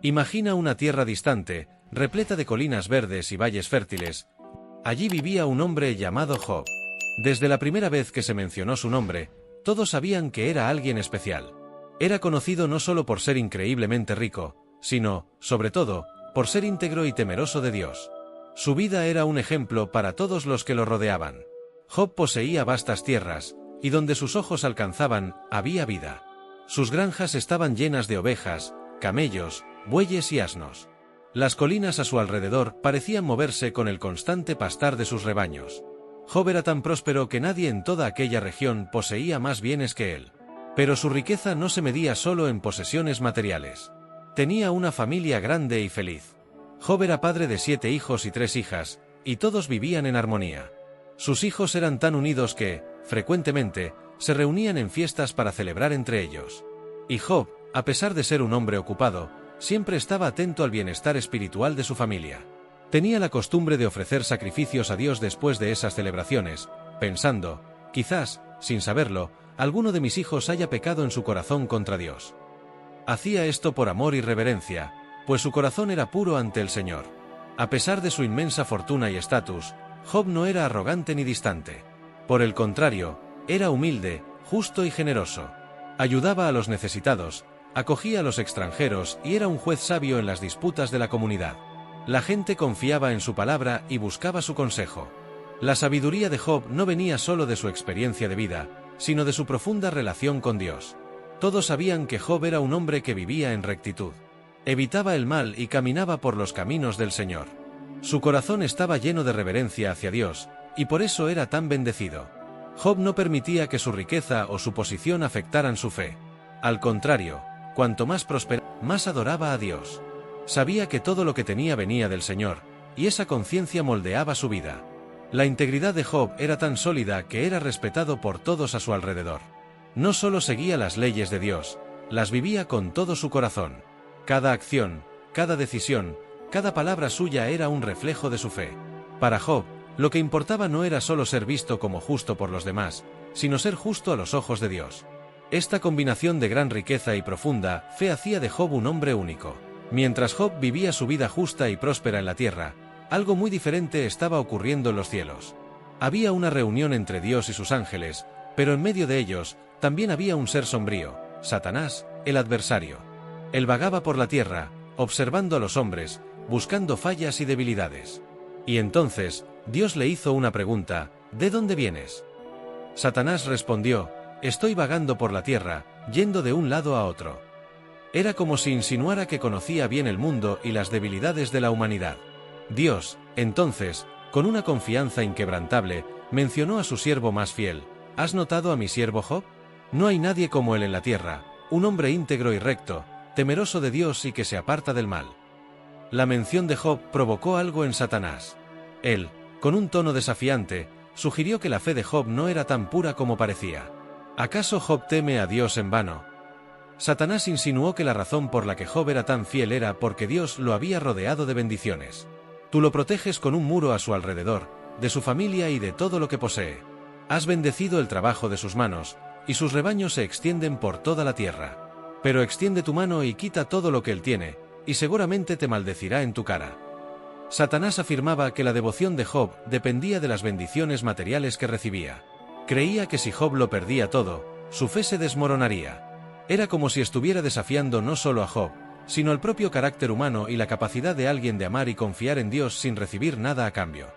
Imagina una tierra distante, repleta de colinas verdes y valles fértiles. Allí vivía un hombre llamado Job. Desde la primera vez que se mencionó su nombre, todos sabían que era alguien especial. Era conocido no solo por ser increíblemente rico, sino, sobre todo, por ser íntegro y temeroso de Dios. Su vida era un ejemplo para todos los que lo rodeaban. Job poseía vastas tierras, y donde sus ojos alcanzaban, había vida. Sus granjas estaban llenas de ovejas, camellos, bueyes y asnos. Las colinas a su alrededor parecían moverse con el constante pastar de sus rebaños. Job era tan próspero que nadie en toda aquella región poseía más bienes que él. Pero su riqueza no se medía solo en posesiones materiales. Tenía una familia grande y feliz. Job era padre de 7 hijos y 3 hijas, y todos vivían en armonía. Sus hijos eran tan unidos que, frecuentemente, se reunían en fiestas para celebrar entre ellos. Y Job, a pesar de ser un hombre ocupado, siempre estaba atento al bienestar espiritual de su familia. Tenía la costumbre de ofrecer sacrificios a Dios después de esas celebraciones, pensando, quizás, sin saberlo, alguno de mis hijos haya pecado en su corazón contra Dios. Hacía esto por amor y reverencia, pues su corazón era puro ante el Señor. A pesar de su inmensa fortuna y estatus, Job no era arrogante ni distante. Por el contrario, era humilde, justo y generoso. Ayudaba a los necesitados, acogía a los extranjeros y era un juez sabio en las disputas de la comunidad. La gente confiaba en su palabra y buscaba su consejo. La sabiduría de Job no venía solo de su experiencia de vida, sino de su profunda relación con Dios. Todos sabían que Job era un hombre que vivía en rectitud. Evitaba el mal y caminaba por los caminos del Señor. Su corazón estaba lleno de reverencia hacia Dios, y por eso era tan bendecido. Job no permitía que su riqueza o su posición afectaran su fe. Al contrario, cuanto más prosperaba, más adoraba a Dios. Sabía que todo lo que tenía venía del Señor, y esa conciencia moldeaba su vida. La integridad de Job era tan sólida que era respetado por todos a su alrededor. No solo seguía las leyes de Dios, las vivía con todo su corazón. Cada acción, cada decisión, cada palabra suya era un reflejo de su fe. Para Job, lo que importaba no era solo ser visto como justo por los demás, sino ser justo a los ojos de Dios. Esta combinación de gran riqueza y profunda fe hacía de Job un hombre único. Mientras Job vivía su vida justa y próspera en la tierra, algo muy diferente estaba ocurriendo en los cielos. Había una reunión entre Dios y sus ángeles, pero en medio de ellos, también había un ser sombrío, Satanás, el adversario. Él vagaba por la tierra, observando a los hombres, buscando fallas y debilidades. Y entonces, Dios le hizo una pregunta: ¿de dónde vienes? Satanás respondió: estoy vagando por la tierra, yendo de un lado a otro. Era como si insinuara que conocía bien el mundo y las debilidades de la humanidad. Dios, entonces, con una confianza inquebrantable, mencionó a su siervo más fiel: ¿has notado a mi siervo Job? No hay nadie como él en la tierra, un hombre íntegro y recto, temeroso de Dios y que se aparta del mal. La mención de Job provocó algo en Satanás. Él, con un tono desafiante, sugirió que la fe de Job no era tan pura como parecía. ¿Acaso Job teme a Dios en vano? Satanás insinuó que la razón por la que Job era tan fiel era porque Dios lo había rodeado de bendiciones. Tú lo proteges con un muro a su alrededor, de su familia y de todo lo que posee. Has bendecido el trabajo de sus manos, y sus rebaños se extienden por toda la tierra. Pero extiende tu mano y quita todo lo que él tiene, y seguramente te maldecirá en tu cara. Satanás afirmaba que la devoción de Job dependía de las bendiciones materiales que recibía. Creía que si Job lo perdía todo, su fe se desmoronaría. Era como si estuviera desafiando no solo a Job, sino al propio carácter humano y la capacidad de alguien de amar y confiar en Dios sin recibir nada a cambio.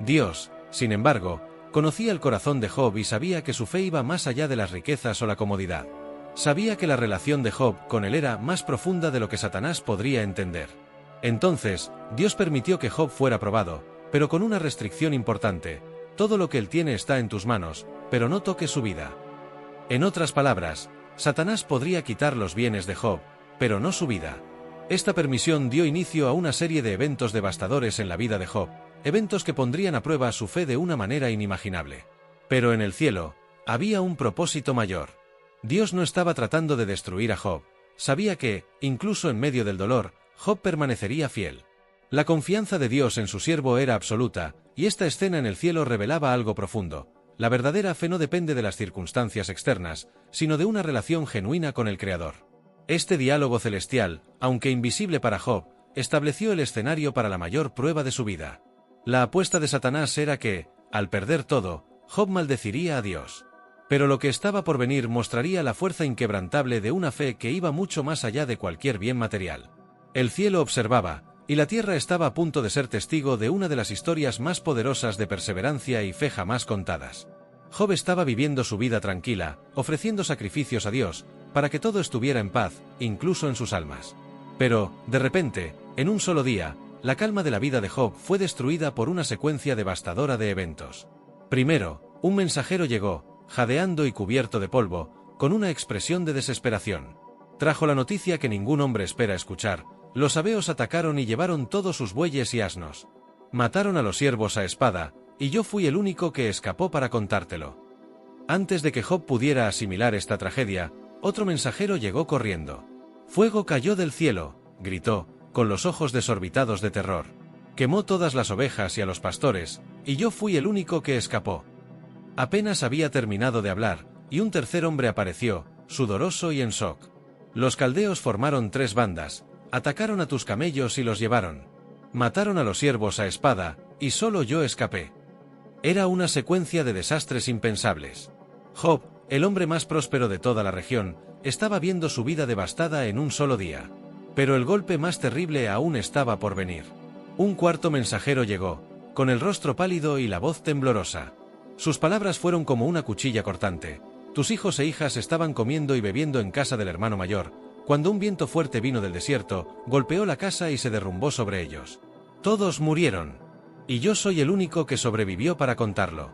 Dios, sin embargo, conocía el corazón de Job y sabía que su fe iba más allá de las riquezas o la comodidad. Sabía que la relación de Job con él era más profunda de lo que Satanás podría entender. Entonces, Dios permitió que Job fuera probado, pero con una restricción importante: todo lo que él tiene está en tus manos, pero no toques su vida. En otras palabras, Satanás podría quitar los bienes de Job, pero no su vida. Esta permisión dio inicio a una serie de eventos devastadores en la vida de Job, eventos que pondrían a prueba su fe de una manera inimaginable. Pero en el cielo, había un propósito mayor. Dios no estaba tratando de destruir a Job. Sabía que, incluso en medio del dolor, Job permanecería fiel. La confianza de Dios en su siervo era absoluta, y esta escena en el cielo revelaba algo profundo. La verdadera fe no depende de las circunstancias externas, sino de una relación genuina con el Creador. Este diálogo celestial, aunque invisible para Job, estableció el escenario para la mayor prueba de su vida. La apuesta de Satanás era que, al perder todo, Job maldeciría a Dios. Pero lo que estaba por venir mostraría la fuerza inquebrantable de una fe que iba mucho más allá de cualquier bien material. El cielo observaba, y la tierra estaba a punto de ser testigo de una de las historias más poderosas de perseverancia y fe jamás contadas. Job estaba viviendo su vida tranquila, ofreciendo sacrificios a Dios, para que todo estuviera en paz, incluso en sus almas. Pero, de repente, en un solo día, la calma de la vida de Job fue destruida por una secuencia devastadora de eventos. Primero, un mensajero llegó, jadeando y cubierto de polvo, con una expresión de desesperación. Trajo la noticia que ningún hombre espera escuchar: los sabeos atacaron y llevaron todos sus bueyes y asnos. Mataron a los siervos a espada, y yo fui el único que escapó para contártelo. Antes de que Job pudiera asimilar esta tragedia, otro mensajero llegó corriendo. Fuego cayó del cielo, gritó, con los ojos desorbitados de terror. Quemó todas las ovejas y a los pastores, y yo fui el único que escapó. Apenas había terminado de hablar, y un tercer hombre apareció, sudoroso y en shock. Los caldeos formaron 3 bandas, atacaron a tus camellos y los llevaron. Mataron a los siervos a espada, y solo yo escapé. Era una secuencia de desastres impensables. Job, el hombre más próspero de toda la región, estaba viendo su vida devastada en un solo día. Pero el golpe más terrible aún estaba por venir. Un cuarto mensajero llegó, con el rostro pálido y la voz temblorosa. Sus palabras fueron como una cuchilla cortante. Tus hijos e hijas estaban comiendo y bebiendo en casa del hermano mayor, cuando un viento fuerte vino del desierto, golpeó la casa y se derrumbó sobre ellos. Todos murieron. Y yo soy el único que sobrevivió para contarlo.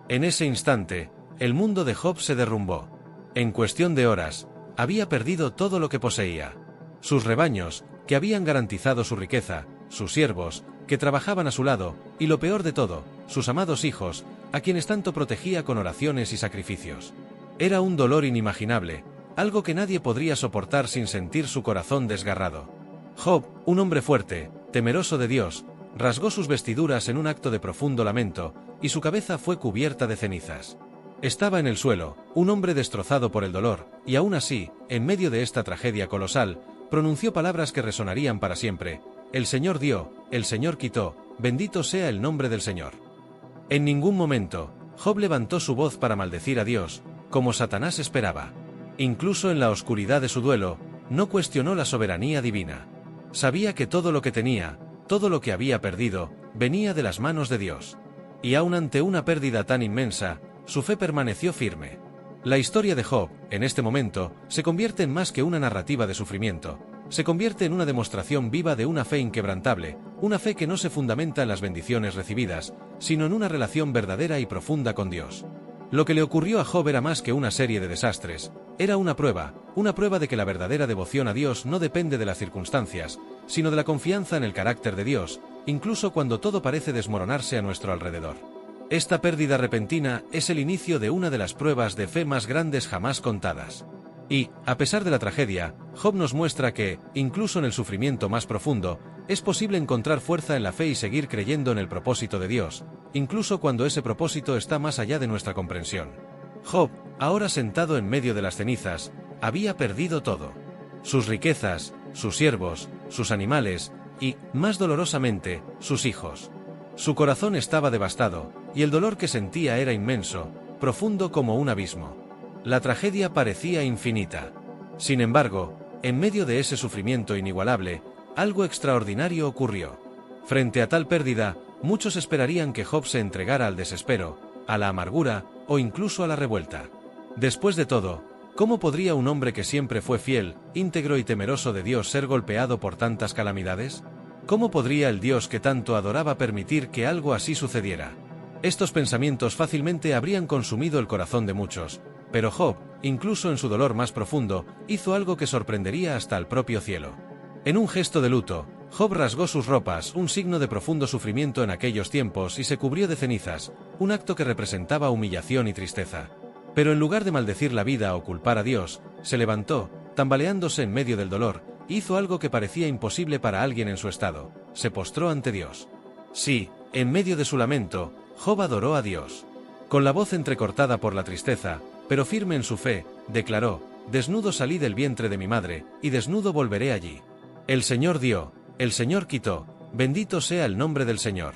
En ese instante, el mundo de Job se derrumbó. En cuestión de horas, había perdido todo lo que poseía. Sus rebaños, que habían garantizado su riqueza, sus siervos, que trabajaban a su lado, y lo peor de todo, sus amados hijos, a quienes tanto protegía con oraciones y sacrificios. Era un dolor inimaginable, algo que nadie podría soportar sin sentir su corazón desgarrado. Job, un hombre fuerte, temeroso de Dios, rasgó sus vestiduras en un acto de profundo lamento, y su cabeza fue cubierta de cenizas. Estaba en el suelo, un hombre destrozado por el dolor, y aún así, en medio de esta tragedia colosal, pronunció palabras que resonarían para siempre: el Señor dio, el Señor quitó, bendito sea el nombre del Señor. En ningún momento, Job levantó su voz para maldecir a Dios, como Satanás esperaba. Incluso en la oscuridad de su duelo, no cuestionó la soberanía divina. Sabía que todo lo que tenía, todo lo que había perdido, venía de las manos de Dios. Y aun ante una pérdida tan inmensa, su fe permaneció firme. La historia de Job, en este momento, se convierte en más que una narrativa de sufrimiento. Se convierte en una demostración viva de una fe inquebrantable, una fe que no se fundamenta en las bendiciones recibidas, sino en una relación verdadera y profunda con Dios. Lo que le ocurrió a Job era más que una serie de desastres, era una prueba de que la verdadera devoción a Dios no depende de las circunstancias, sino de la confianza en el carácter de Dios, incluso cuando todo parece desmoronarse a nuestro alrededor. Esta pérdida repentina es el inicio de una de las pruebas de fe más grandes jamás contadas. Y, a pesar de la tragedia, Job nos muestra que, incluso en el sufrimiento más profundo, es posible encontrar fuerza en la fe y seguir creyendo en el propósito de Dios, incluso cuando ese propósito está más allá de nuestra comprensión. Job, ahora sentado en medio de las cenizas, había perdido todo. Sus riquezas, sus siervos, sus animales, y, más dolorosamente, sus hijos. Su corazón estaba devastado, y el dolor que sentía era inmenso, profundo como un abismo. La tragedia parecía infinita. Sin embargo, en medio de ese sufrimiento inigualable, algo extraordinario ocurrió. Frente a tal pérdida, muchos esperarían que Job se entregara al desespero, a la amargura, o incluso a la revuelta. Después de todo, ¿cómo podría un hombre que siempre fue fiel, íntegro y temeroso de Dios ser golpeado por tantas calamidades? ¿Cómo podría el Dios que tanto adoraba permitir que algo así sucediera? Estos pensamientos fácilmente habrían consumido el corazón de muchos, pero Job, incluso en su dolor más profundo, hizo algo que sorprendería hasta al propio cielo. En un gesto de luto, Job rasgó sus ropas, un signo de profundo sufrimiento en aquellos tiempos, y se cubrió de cenizas, un acto que representaba humillación y tristeza. Pero en lugar de maldecir la vida o culpar a Dios, se levantó, tambaleándose en medio del dolor, e hizo algo que parecía imposible para alguien en su estado: se postró ante Dios. Sí, en medio de su lamento, Job adoró a Dios. Con la voz entrecortada por la tristeza, pero firme en su fe, declaró: desnudo salí del vientre de mi madre, y desnudo volveré allí. El Señor dio, el Señor quitó, bendito sea el nombre del Señor.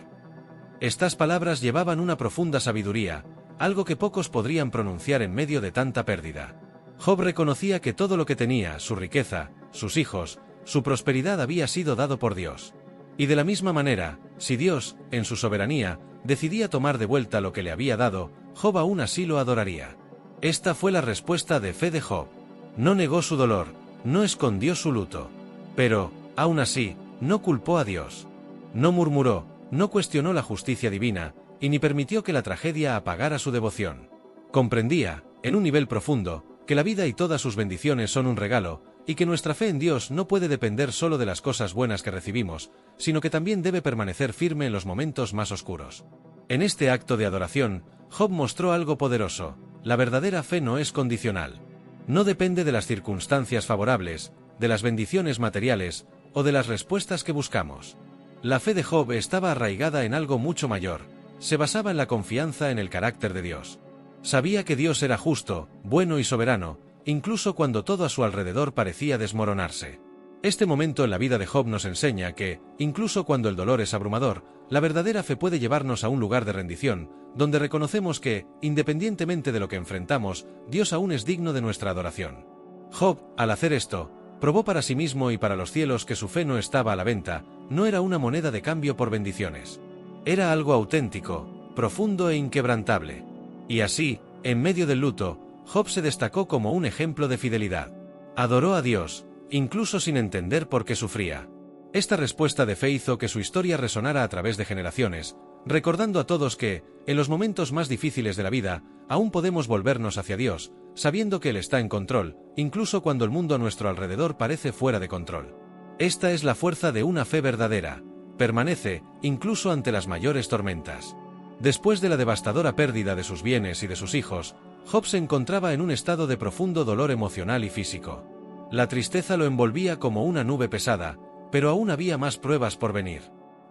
Estas palabras llevaban una profunda sabiduría, algo que pocos podrían pronunciar en medio de tanta pérdida. Job reconocía que todo lo que tenía, su riqueza, sus hijos, su prosperidad había sido dado por Dios. Y de la misma manera, si Dios, en su soberanía, decidía tomar de vuelta lo que le había dado, Job aún así lo adoraría. Esta fue la respuesta de fe de Job. No negó su dolor, no escondió su luto. Pero, aún así, no culpó a Dios. No murmuró, no cuestionó la justicia divina, y ni permitió que la tragedia apagara su devoción. Comprendía, en un nivel profundo, que la vida y todas sus bendiciones son un regalo, y que nuestra fe en Dios no puede depender solo de las cosas buenas que recibimos, sino que también debe permanecer firme en los momentos más oscuros. En este acto de adoración, Job mostró algo poderoso: la verdadera fe no es condicional. No depende de las circunstancias favorables, de las bendiciones materiales, o de las respuestas que buscamos. La fe de Job estaba arraigada en algo mucho mayor, se basaba en la confianza en el carácter de Dios. Sabía que Dios era justo, bueno y soberano, incluso cuando todo a su alrededor parecía desmoronarse. Este momento en la vida de Job nos enseña que, incluso cuando el dolor es abrumador, la verdadera fe puede llevarnos a un lugar de rendición, donde reconocemos que, independientemente de lo que enfrentamos, Dios aún es digno de nuestra adoración. Job, al hacer esto, probó para sí mismo y para los cielos que su fe no estaba a la venta, no era una moneda de cambio por bendiciones. Era algo auténtico, profundo e inquebrantable. Y así, en medio del luto, Job se destacó como un ejemplo de fidelidad. Adoró a Dios, incluso sin entender por qué sufría. Esta respuesta de fe hizo que su historia resonara a través de generaciones, recordando a todos que, en los momentos más difíciles de la vida, aún podemos volvernos hacia Dios, sabiendo que Él está en control, incluso cuando el mundo a nuestro alrededor parece fuera de control. Esta es la fuerza de una fe verdadera. Permanece, incluso ante las mayores tormentas. Después de la devastadora pérdida de sus bienes y de sus hijos, Job se encontraba en un estado de profundo dolor emocional y físico. La tristeza lo envolvía como una nube pesada, pero aún había más pruebas por venir.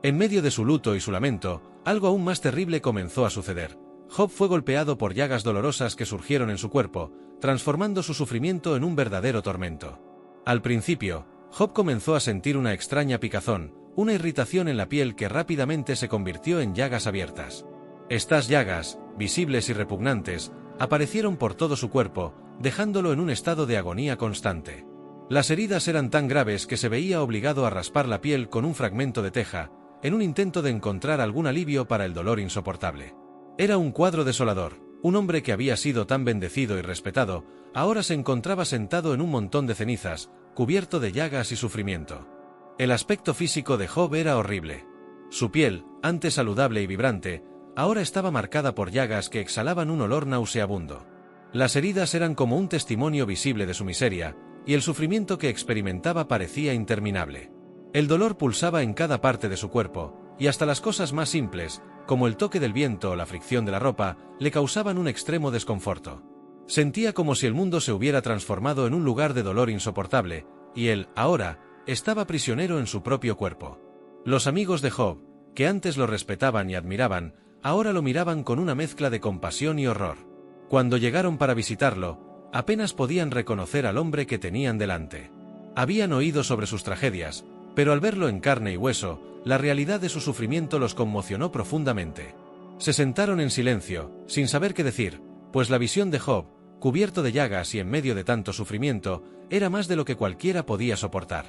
En medio de su luto y su lamento, algo aún más terrible comenzó a suceder. Job fue golpeado por llagas dolorosas que surgieron en su cuerpo, transformando su sufrimiento en un verdadero tormento. Al principio, Job comenzó a sentir una extraña picazón, una irritación en la piel que rápidamente se convirtió en llagas abiertas. Estas llagas, visibles y repugnantes, aparecieron por todo su cuerpo, dejándolo en un estado de agonía constante. Las heridas eran tan graves que se veía obligado a raspar la piel con un fragmento de teja, en un intento de encontrar algún alivio para el dolor insoportable. Era un cuadro desolador. Un hombre que había sido tan bendecido y respetado, ahora se encontraba sentado en un montón de cenizas, cubierto de llagas y sufrimiento. El aspecto físico de Job era horrible. Su piel, antes saludable y vibrante, ahora estaba marcada por llagas que exhalaban un olor nauseabundo. Las heridas eran como un testimonio visible de su miseria, y el sufrimiento que experimentaba parecía interminable. El dolor pulsaba en cada parte de su cuerpo, y hasta las cosas más simples, como el toque del viento o la fricción de la ropa, le causaban un extremo desconforto. Sentía como si el mundo se hubiera transformado en un lugar de dolor insoportable, y él, ahora, estaba prisionero en su propio cuerpo. Los amigos de Job, que antes lo respetaban y admiraban, ahora lo miraban con una mezcla de compasión y horror. Cuando llegaron para visitarlo, apenas podían reconocer al hombre que tenían delante. Habían oído sobre sus tragedias, pero al verlo en carne y hueso, la realidad de su sufrimiento los conmocionó profundamente. Se sentaron en silencio, sin saber qué decir, pues la visión de Job, cubierto de llagas y en medio de tanto sufrimiento, era más de lo que cualquiera podía soportar.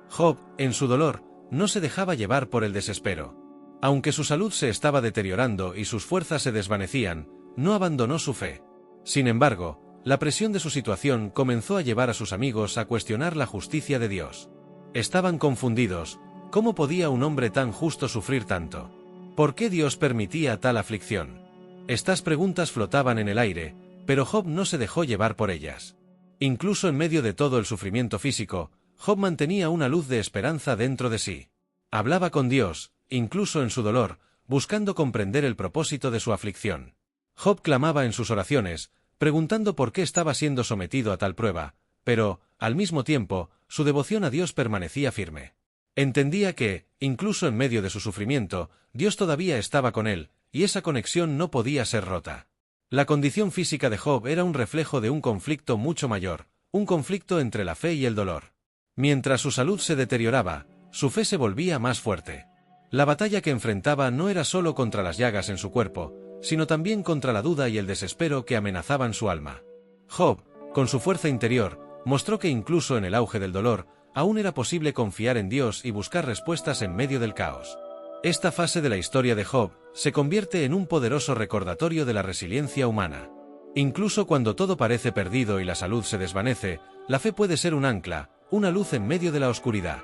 Job, en su dolor, no se dejaba llevar por el desespero. Aunque su salud se estaba deteriorando y sus fuerzas se desvanecían, no abandonó su fe. Sin embargo, la presión de su situación comenzó a llevar a sus amigos a cuestionar la justicia de Dios. Estaban confundidos. ¿Cómo podía un hombre tan justo sufrir tanto? ¿Por qué Dios permitía tal aflicción? Estas preguntas flotaban en el aire, pero Job no se dejó llevar por ellas. Incluso en medio de todo el sufrimiento físico, Job mantenía una luz de esperanza dentro de sí. Hablaba con Dios, incluso en su dolor, buscando comprender el propósito de su aflicción. Job clamaba en sus oraciones, preguntando por qué estaba siendo sometido a tal prueba, pero, al mismo tiempo, su devoción a Dios permanecía firme. Entendía que, incluso en medio de su sufrimiento, Dios todavía estaba con él, y esa conexión no podía ser rota. La condición física de Job era un reflejo de un conflicto mucho mayor, un conflicto entre la fe y el dolor. Mientras su salud se deterioraba, su fe se volvía más fuerte. La batalla que enfrentaba no era solo contra las llagas en su cuerpo, sino también contra la duda y el desespero que amenazaban su alma. Job, con su fuerza interior, mostró que incluso en el auge del dolor, aún era posible confiar en Dios y buscar respuestas en medio del caos. Esta fase de la historia de Job se convierte en un poderoso recordatorio de la resiliencia humana. Incluso cuando todo parece perdido y la salud se desvanece, la fe puede ser un ancla, una luz en medio de la oscuridad.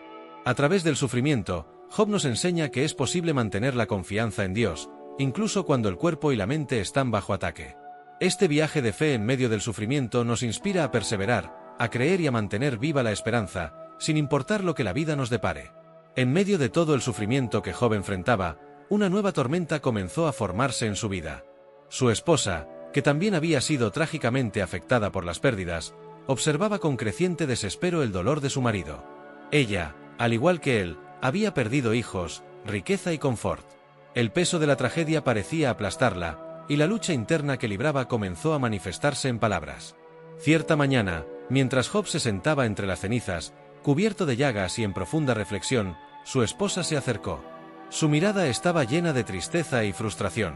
A través del sufrimiento, Job nos enseña que es posible mantener la confianza en Dios, incluso cuando el cuerpo y la mente están bajo ataque. Este viaje de fe en medio del sufrimiento nos inspira a perseverar, a creer y a mantener viva la esperanza, sin importar lo que la vida nos depare. En medio de todo el sufrimiento que Job enfrentaba, una nueva tormenta comenzó a formarse en su vida. Su esposa, que también había sido trágicamente afectada por las pérdidas, observaba con creciente desespero el dolor de su marido. Ella, al igual que él, había perdido hijos, riqueza y confort. El peso de la tragedia parecía aplastarla, y la lucha interna que libraba comenzó a manifestarse en palabras. Cierta mañana, mientras Job se sentaba entre las cenizas, cubierto de llagas y en profunda reflexión, su esposa se acercó. Su mirada estaba llena de tristeza y frustración.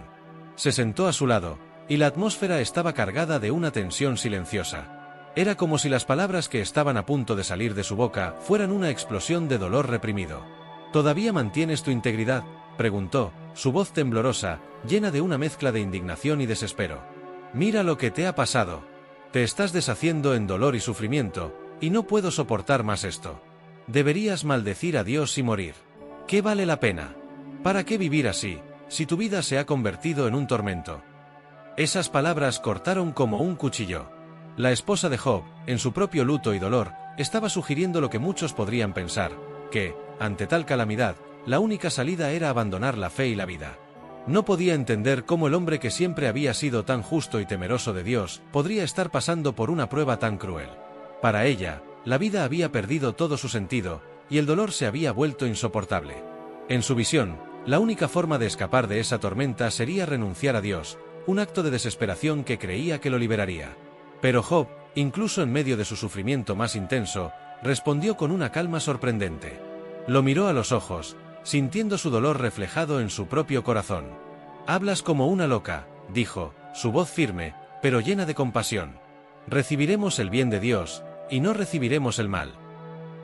Se sentó a su lado, y la atmósfera estaba cargada de una tensión silenciosa. Era como si las palabras que estaban a punto de salir de su boca fueran una explosión de dolor reprimido. ¿Todavía mantienes tu integridad?, preguntó, su voz temblorosa, llena de una mezcla de indignación y desespero. Mira lo que te ha pasado. Te estás deshaciendo en dolor y sufrimiento, y no puedo soportar más esto. Deberías maldecir a Dios y morir. ¿Qué vale la pena? ¿Para qué vivir así, si tu vida se ha convertido en un tormento? Esas palabras cortaron como un cuchillo. La esposa de Job, en su propio luto y dolor, estaba sugiriendo lo que muchos podrían pensar, que, ante tal calamidad, la única salida era abandonar la fe y la vida. No podía entender cómo el hombre que siempre había sido tan justo y temeroso de Dios podría estar pasando por una prueba tan cruel. Para ella, la vida había perdido todo su sentido, y el dolor se había vuelto insoportable. En su visión, la única forma de escapar de esa tormenta sería renunciar a Dios, un acto de desesperación que creía que lo liberaría. Pero Job, incluso en medio de su sufrimiento más intenso, respondió con una calma sorprendente. Lo miró a los ojos, sintiendo su dolor reflejado en su propio corazón. «Hablas como una loca», dijo, su voz firme, pero llena de compasión. «Recibiremos el bien de Dios, y no recibiremos el mal».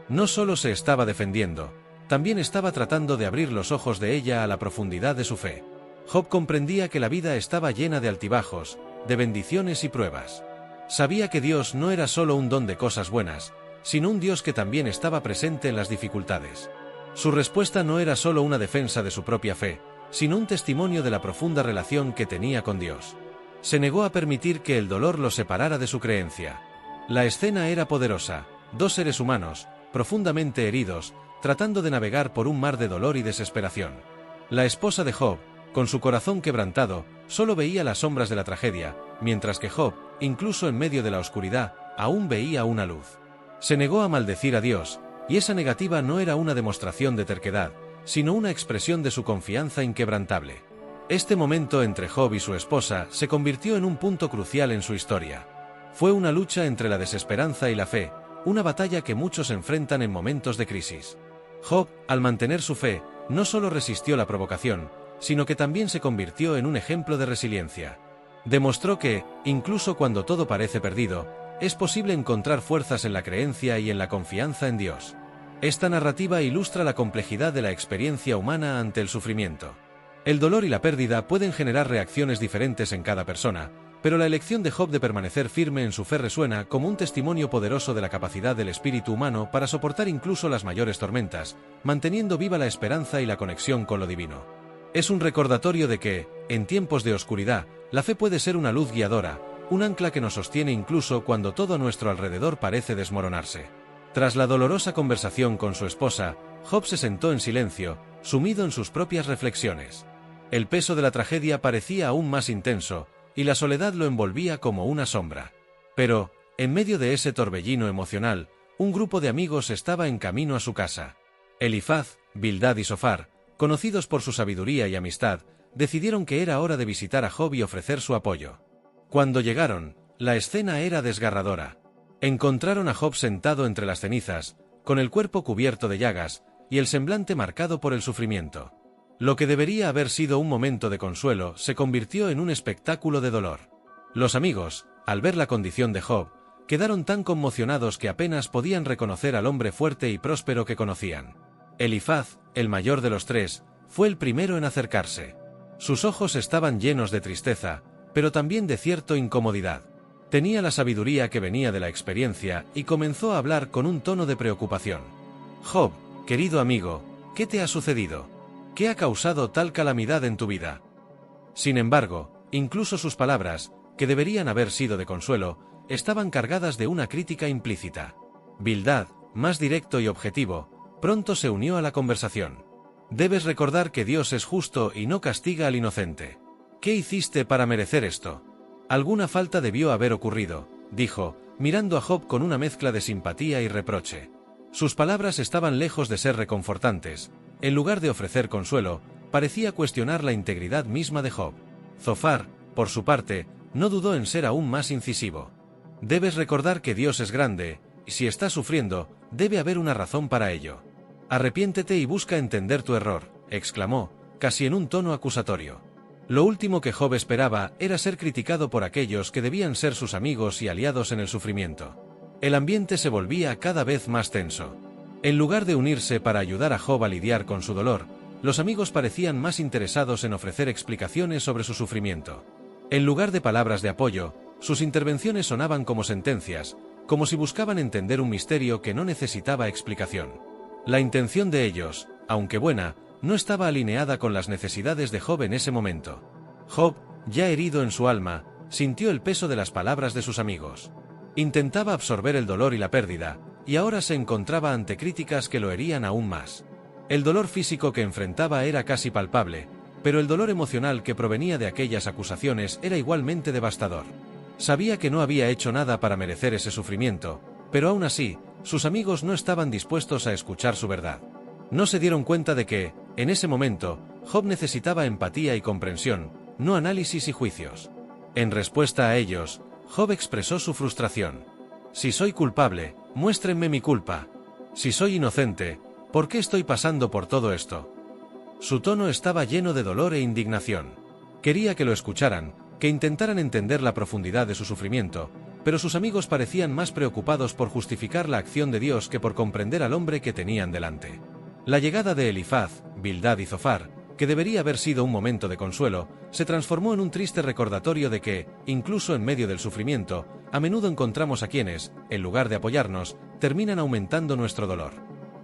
No solo se estaba defendiendo, también estaba tratando de abrir los ojos de ella a la profundidad de su fe. Job comprendía que la vida estaba llena de altibajos, de bendiciones y pruebas. Sabía que Dios no era solo un don de cosas buenas, sino un Dios que también estaba presente en las dificultades. Su respuesta no era solo una defensa de su propia fe, sino un testimonio de la profunda relación que tenía con Dios. Se negó a permitir que el dolor lo separara de su creencia. La escena era poderosa, dos seres humanos, profundamente heridos, tratando de navegar por un mar de dolor y desesperación. La esposa de Job, con su corazón quebrantado, solo veía las sombras de la tragedia, mientras que Job, incluso en medio de la oscuridad, aún veía una luz. Se negó a maldecir a Dios, y esa negativa no era una demostración de terquedad, sino una expresión de su confianza inquebrantable. Este momento entre Job y su esposa se convirtió en un punto crucial en su historia. Fue una lucha entre la desesperanza y la fe, una batalla que muchos enfrentan en momentos de crisis. Job, al mantener su fe, no solo resistió la provocación, sino que también se convirtió en un ejemplo de resiliencia. Demostró que, incluso cuando todo parece perdido, es posible encontrar fuerzas en la creencia y en la confianza en Dios. Esta narrativa ilustra la complejidad de la experiencia humana ante el sufrimiento. El dolor y la pérdida pueden generar reacciones diferentes en cada persona, pero la elección de Job de permanecer firme en su fe resuena como un testimonio poderoso de la capacidad del espíritu humano para soportar incluso las mayores tormentas, manteniendo viva la esperanza y la conexión con lo divino. Es un recordatorio de que, en tiempos de oscuridad, la fe puede ser una luz guiadora, un ancla que nos sostiene incluso cuando todo a nuestro alrededor parece desmoronarse. Tras la dolorosa conversación con su esposa, Job se sentó en silencio, sumido en sus propias reflexiones. El peso de la tragedia parecía aún más intenso, y la soledad lo envolvía como una sombra. Pero, en medio de ese torbellino emocional, un grupo de amigos estaba en camino a su casa. Elifaz, Bildad y Sofar, conocidos por su sabiduría y amistad, decidieron que era hora de visitar a Job y ofrecer su apoyo. Cuando llegaron, la escena era desgarradora. Encontraron a Job sentado entre las cenizas, con el cuerpo cubierto de llagas, y el semblante marcado por el sufrimiento. Lo que debería haber sido un momento de consuelo se convirtió en un espectáculo de dolor. Los amigos, al ver la condición de Job, quedaron tan conmocionados que apenas podían reconocer al hombre fuerte y próspero que conocían. Elifaz, el mayor de los tres, fue el primero en acercarse. Sus ojos estaban llenos de tristeza, pero también de cierta incomodidad. Tenía la sabiduría que venía de la experiencia y comenzó a hablar con un tono de preocupación. Job, querido amigo, ¿qué te ha sucedido? ¿Qué ha causado tal calamidad en tu vida? Sin embargo, incluso sus palabras, que deberían haber sido de consuelo, estaban cargadas de una crítica implícita. Bildad, más directo y objetivo, pronto se unió a la conversación. Debes recordar que Dios es justo y no castiga al inocente. ¿Qué hiciste para merecer esto? Alguna falta debió haber ocurrido, dijo, mirando a Job con una mezcla de simpatía y reproche. Sus palabras estaban lejos de ser reconfortantes. En lugar de ofrecer consuelo, parecía cuestionar la integridad misma de Job. Zofar, por su parte, no dudó en ser aún más incisivo. Debes recordar que Dios es grande, y si estás sufriendo, debe haber una razón para ello. Arrepiéntete y busca entender tu error, exclamó, casi en un tono acusatorio. Lo último que Job esperaba era ser criticado por aquellos que debían ser sus amigos y aliados en el sufrimiento. El ambiente se volvía cada vez más tenso. En lugar de unirse para ayudar a Job a lidiar con su dolor, los amigos parecían más interesados en ofrecer explicaciones sobre su sufrimiento. En lugar de palabras de apoyo, sus intervenciones sonaban como sentencias, como si buscaban entender un misterio que no necesitaba explicación. La intención de ellos, aunque buena, no estaba alineada con las necesidades de Job en ese momento. Job, ya herido en su alma, sintió el peso de las palabras de sus amigos. Intentaba absorber el dolor y la pérdida, y ahora se encontraba ante críticas que lo herían aún más. El dolor físico que enfrentaba era casi palpable, pero el dolor emocional que provenía de aquellas acusaciones era igualmente devastador. Sabía que no había hecho nada para merecer ese sufrimiento, pero aún así, sus amigos no estaban dispuestos a escuchar su verdad. No se dieron cuenta de que, en ese momento, Job necesitaba empatía y comprensión, no análisis y juicios. En respuesta a ellos, Job expresó su frustración. Si soy culpable, muéstrenme mi culpa. Si soy inocente, ¿por qué estoy pasando por todo esto? Su tono estaba lleno de dolor e indignación. Quería que lo escucharan, que intentaran entender la profundidad de su sufrimiento, pero sus amigos parecían más preocupados por justificar la acción de Dios que por comprender al hombre que tenían delante. La llegada de Elifaz, Bildad y Zofar, que debería haber sido un momento de consuelo, se transformó en un triste recordatorio de que, incluso en medio del sufrimiento, a menudo encontramos a quienes, en lugar de apoyarnos, terminan aumentando nuestro dolor.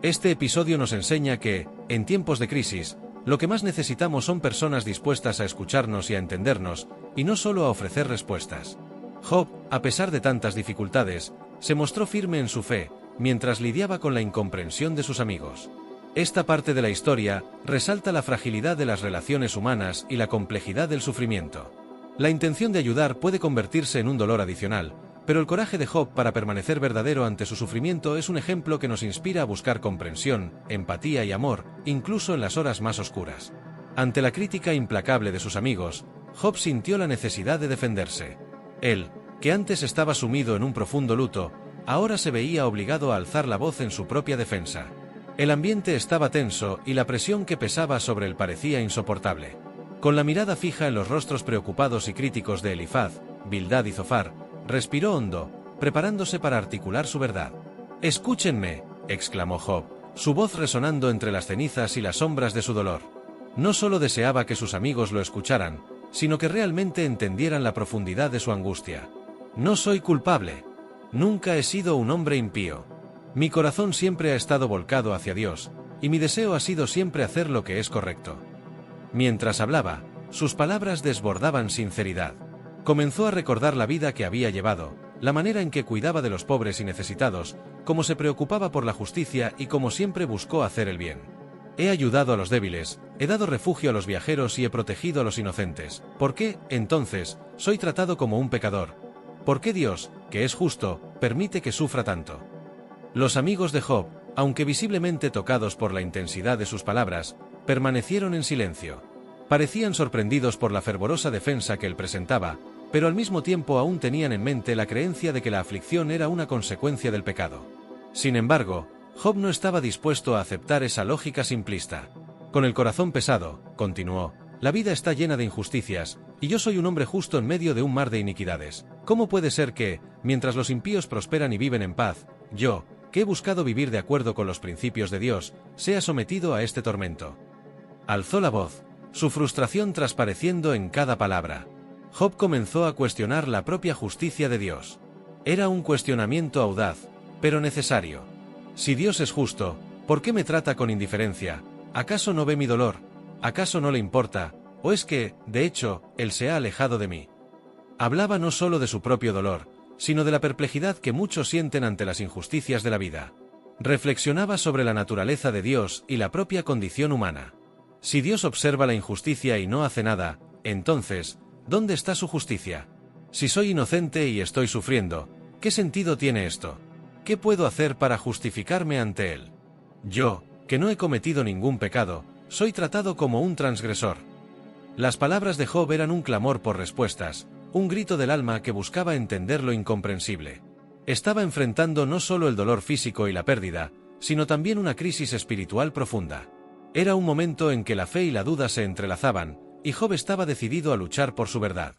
Este episodio nos enseña que, en tiempos de crisis, lo que más necesitamos son personas dispuestas a escucharnos y a entendernos, y no solo a ofrecer respuestas. Job, a pesar de tantas dificultades, se mostró firme en su fe, mientras lidiaba con la incomprensión de sus amigos. Esta parte de la historia resalta la fragilidad de las relaciones humanas y la complejidad del sufrimiento. La intención de ayudar puede convertirse en un dolor adicional, pero el coraje de Job para permanecer verdadero ante su sufrimiento es un ejemplo que nos inspira a buscar comprensión, empatía y amor, incluso en las horas más oscuras. Ante la crítica implacable de sus amigos, Job sintió la necesidad de defenderse. Él, que antes estaba sumido en un profundo luto, ahora se veía obligado a alzar la voz en su propia defensa. El ambiente estaba tenso y la presión que pesaba sobre él parecía insoportable. Con la mirada fija en los rostros preocupados y críticos de Elifaz, Bildad y Zofar, respiró hondo, preparándose para articular su verdad. «Escúchenme», exclamó Job, su voz resonando entre las cenizas y las sombras de su dolor. No solo deseaba que sus amigos lo escucharan, sino que realmente entendieran la profundidad de su angustia. «No soy culpable. Nunca he sido un hombre impío. Mi corazón siempre ha estado volcado hacia Dios, y mi deseo ha sido siempre hacer lo que es correcto». Mientras hablaba, sus palabras desbordaban sinceridad. Comenzó a recordar la vida que había llevado, la manera en que cuidaba de los pobres y necesitados, cómo se preocupaba por la justicia y cómo siempre buscó hacer el bien. «He ayudado a los débiles, he dado refugio a los viajeros y he protegido a los inocentes. ¿Por qué, entonces, soy tratado como un pecador? ¿Por qué Dios, que es justo, permite que sufra tanto?» Los amigos de Job, aunque visiblemente tocados por la intensidad de sus palabras, permanecieron en silencio. Parecían sorprendidos por la fervorosa defensa que él presentaba, pero al mismo tiempo aún tenían en mente la creencia de que la aflicción era una consecuencia del pecado. Sin embargo, Job no estaba dispuesto a aceptar esa lógica simplista. Con el corazón pesado, continuó, la vida está llena de injusticias, y yo soy un hombre justo en medio de un mar de iniquidades. ¿Cómo puede ser que, mientras los impíos prosperan y viven en paz, yo, que he buscado vivir de acuerdo con los principios de Dios, sea sometido a este tormento? Alzó la voz, su frustración transpareciendo en cada palabra. Job comenzó a cuestionar la propia justicia de Dios. Era un cuestionamiento audaz, pero necesario. Si Dios es justo, ¿por qué me trata con indiferencia? ¿Acaso no ve mi dolor? ¿Acaso no le importa? ¿O es que, de hecho, Él se ha alejado de mí? Hablaba no solo de su propio dolor, sino de la perplejidad que muchos sienten ante las injusticias de la vida. Reflexionaba sobre la naturaleza de Dios y la propia condición humana. Si Dios observa la injusticia y no hace nada, entonces, ¿dónde está su justicia? Si soy inocente y estoy sufriendo, ¿qué sentido tiene esto? ¿Qué puedo hacer para justificarme ante Él? Yo, que no he cometido ningún pecado, soy tratado como un transgresor. Las palabras de Job eran un clamor por respuestas, un grito del alma que buscaba entender lo incomprensible. Estaba enfrentando no solo el dolor físico y la pérdida, sino también una crisis espiritual profunda. Era un momento en que la fe y la duda se entrelazaban, y Job estaba decidido a luchar por su verdad.